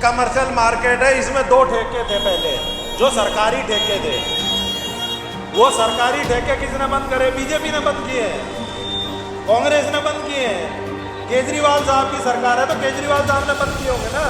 Commercial market है, इसमें 2 ठेके थे पहले जो सरकारी ठेके थे। वो सरकारी ठेके किसने बंद करे? बीजेपी ने बंद किए हैं, कांग्रेस ने बंद किए हैं। केजरीवाल साहब की सरकार है तो केजरीवाल साहब ने बंद किए होंगे ना।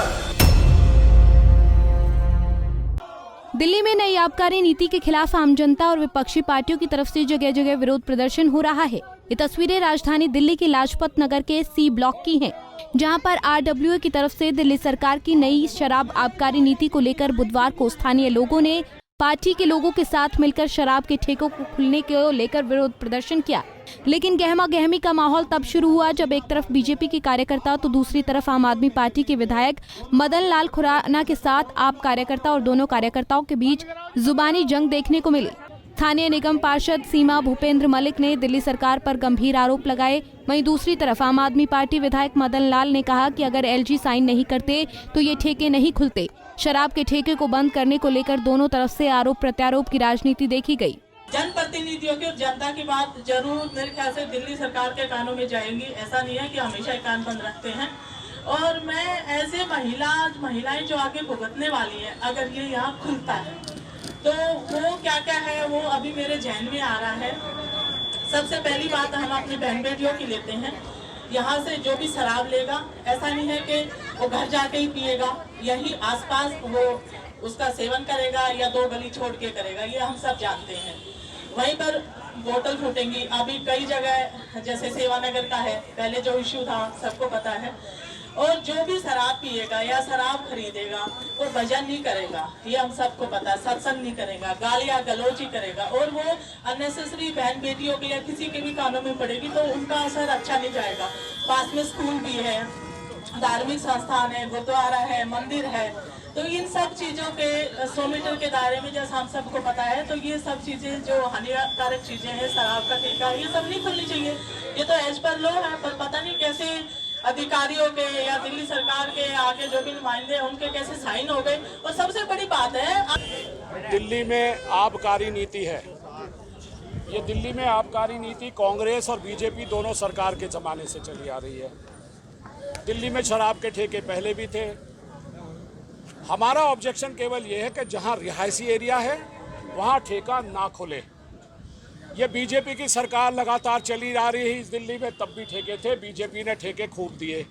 दिल्ली में नई आबकारी नीति के खिलाफ आम जनता और विपक्षी पार्टियों की तरफ से जगह जगह विरोध प्रदर्शन हो रहा है। ये तस्वीरें राजधानी दिल्ली के लाजपत नगर के सी ब्लॉक की हैं, जहां पर आरडब्ल्यूए की तरफ से दिल्ली सरकार की नई शराब आबकारी नीति को लेकर बुधवार को स्थानीय लोगों ने पार्टी के लोगों के साथ मिलकर शराब के ठेकों को खुलने को लेकर विरोध प्रदर्शन किया। लेकिन गहमा गहमी का माहौल तब शुरू हुआ जब एक तरफ बीजेपी के कार्यकर्ता तो दूसरी तरफ आम आदमी पार्टी के विधायक मदन लाल खुराना के साथ आप कार्यकर्ता और दोनों कार्यकर्ताओं के बीच जुबानी जंग देखने को मिली। स्थानीय निगम पार्षद सीमा भूपेंद्र मलिक ने दिल्ली सरकार पर गंभीर आरोप लगाए। वहीं दूसरी तरफ आम आदमी पार्टी विधायक मदन लाल ने कहा कि अगर एलजी साइन नहीं करते तो ये ठेके नहीं खुलते। शराब के ठेके को बंद करने को लेकर दोनों तरफ से आरोप प्रत्यारोप की राजनीति देखी गई। जनप्रतिनिधियों की और जनता की बात जरूर मेरे ख्याल से दिल्ली सरकार के कानों में जाएंगी। ऐसा नहीं है कि हमेशा कान बंद रखते हैं। और मैं ऐसे महिलाएं जो आगे भुगतने वाली हैं, अगर ये यहाँ खुलता है तो वो क्या क्या है वो अभी मेरे जहन में आ रहा है। सबसे पहली बात हम अपनी बहन बेटियों की लेते हैं। यहाँ से जो भी शराब लेगा, ऐसा नहीं है कि वो घर जाके ही पिएगा, यही आसपास वो उसका सेवन करेगा या 2 गली छोड़ के करेगा, ये हम सब जानते हैं। वहीं पर बोतल फूटेंगी। अभी कई जगह जैसे सेवानगर का है, पहले जो इश्यू था सबको पता है। और जो भी शराब पिएगा या शराब खरीदेगा वो भजन नहीं करेगा, ये हम सबको पता है। सत्संग नहीं करेगा, गालियाँ गलौज ही करेगा और वो अननेसेसरी बहन बेटियों के या किसी के भी कानों में पड़ेगी तो उनका असर अच्छा नहीं जाएगा। पास में स्कूल भी है, धार्मिक संस्थान है, गुरुद्वारा है, मंदिर है, तो इन सब चीज़ों के 100 मीटर के दायरे में जैसा हम सबको पता है, तो ये सब चीज़ें जो हानिकारक चीज़ें हैं, शराब का ठेका, ये सब नहीं खुलनी चाहिए। ये तो एज पर लो है, पर पता नहीं कैसे अधिकारियों के या दिल्ली सरकार के आगे जो भी नुमाइंदे हैं उनके कैसे साइन हो गए। और सबसे बड़ी बात है, दिल्ली में आबकारी नीति है। ये दिल्ली में आबकारी नीति कांग्रेस और बीजेपी दोनों सरकार के ज़माने से चली आ रही है। दिल्ली में शराब के ठेके पहले भी थे। हमारा ऑब्जेक्शन केवल ये है कि जहां रिहायशी एरिया है वहां ठेका ना खुले। ये बीजेपी की सरकार लगातार चली आ रही है इस दिल्ली में, तब भी ठेके थे, बीजेपी ने ठेके खूब दिए।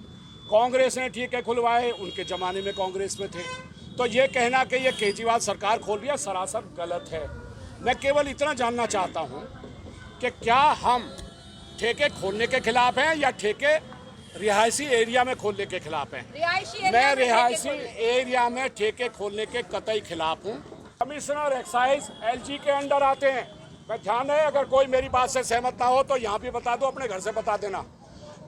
कांग्रेस ने ठेके खुलवाए, उनके ज़माने में कांग्रेस में थे। तो ये कहना कि ये केजरीवाल सरकार खोल रही है सरासर गलत है। मैं केवल इतना जानना चाहता हूँ कि क्या हम ठेके खोलने के खिलाफ हैं या ठेके रिहायशी एरिया में खोलने के खिलाफ हैं? मैं रिहायशी एरिया में ठेके खोलने के कतई खिलाफ हूँ। कमिश्नर एक्साइज एलजी के अंडर आते हैं। मैं ध्यान है, अगर कोई मेरी बात से सहमत ना हो तो यहाँ भी बता दो, अपने घर से बता देना।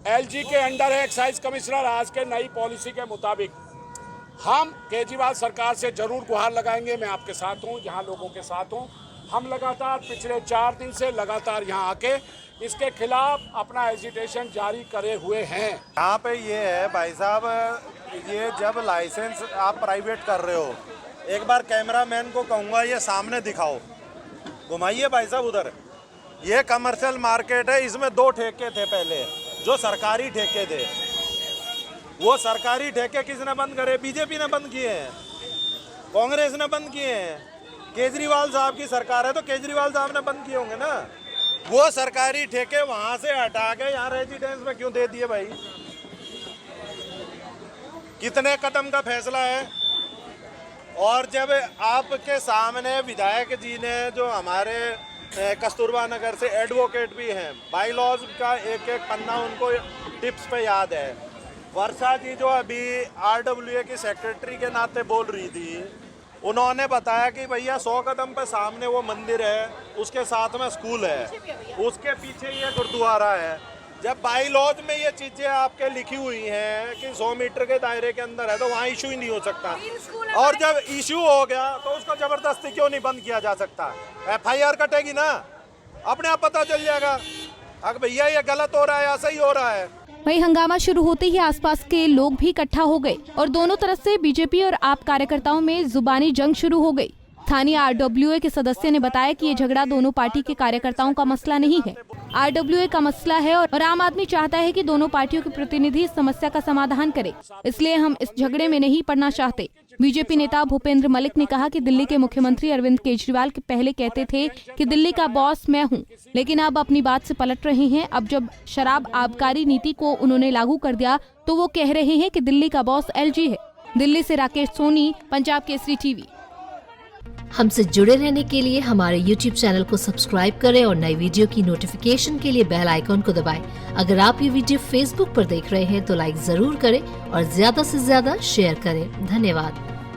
एलजी के अंडर है एक्साइज कमिश्नर। आज के नई पॉलिसी के मुताबिक हम केजरीवाल सरकार से जरूर गुहार लगाएंगे। मैं आपके साथ हूँ, यहाँ लोगों के साथ हूँ। हम लगातार पिछले 4 दिन से लगातार यहाँ आके इसके खिलाफ अपना एजिटेशन जारी करे हुए हैं। यहाँ पे ये है भाई साहब, ये जब लाइसेंस आप प्राइवेट कर रहे हो, एक बार कैमरामैन को कहूँगा ये सामने दिखाओ, घुमाइए भाई साहब उधर। ये कमर्शियल मार्केट है, इसमें 2 ठेके थे पहले जो सरकारी ठेके थे। वो सरकारी ठेके किसने बंद करे? बीजेपी ने बंद किए हैं, कांग्रेस ने बंद किए हैं। केजरीवाल साहब की सरकार है तो केजरीवाल साहब ने बंद किए होंगे ना। वो सरकारी ठेके वहां से हटा के यहाँ रेजिडेंस में क्यों दे दिए भाई? कितने कदम का फैसला है। और जब आपके सामने विधायक जी ने, जो हमारे कस्तूरबा नगर से एडवोकेट भी हैं, बाई लॉज का एक एक पन्ना उनको टिप्स पे याद है। वर्षा जी जो अभी आरडब्ल्यूए की सेक्रेटरी के नाते बोल रही थी, उन्होंने बताया कि भैया 100 कदम पे सामने वो मंदिर है, उसके साथ में स्कूल है, उसके पीछे ये गुरुद्वारा है। जब बाई लॉज में ये चीजें आपके लिखी हुई हैं कि 100 मीटर के दायरे के अंदर है तो वहाँ इशू ही नहीं हो सकता। और जब इशू हो गया तो उसको जबरदस्ती क्यों नहीं बंद किया जा सकता? FIR कटेगी ना, अपने आप पता चल जाएगा अगर भैया ये गलत हो रहा है या सही हो रहा है। वहीं हंगामा शुरू होते ही आसपास के लोग भी इकट्ठा हो गए और दोनों तरफ से बीजेपी और आप कार्यकर्ताओं में जुबानी जंग शुरू हो गई। स्थानीय आरडब्ल्यूए के सदस्य ने बताया कि ये झगड़ा दोनों पार्टी के कार्यकर्ताओं का मसला नहीं है, आरडब्ल्यूए का मसला है और आम आदमी चाहता है कि दोनों पार्टियों के प्रतिनिधि इस समस्या का समाधान करें, इसलिए हम इस झगड़े में नहीं पड़ना चाहते। बीजेपी नेता भूपेंद्र मलिक ने कहा कि दिल्ली के मुख्यमंत्री अरविंद केजरीवाल के पहले कहते थे कि दिल्ली का बॉस मैं हूं, लेकिन अब अपनी बात से पलट रहे हैं। अब जब शराब आबकारी नीति को उन्होंने लागू कर दिया तो वो कह रहे हैं कि दिल्ली का बॉस एलजी है। दिल्ली से राकेश सोनी, पंजाब केसरी टीवी। हमसे जुड़े रहने के लिए हमारे YouTube चैनल को सब्सक्राइब करें और नई वीडियो की नोटिफिकेशन के लिए बेल आइकॉन को दबाएं। अगर आप ये वीडियो Facebook पर देख रहे हैं तो लाइक जरूर करें और ज्यादा से ज्यादा शेयर करें। धन्यवाद।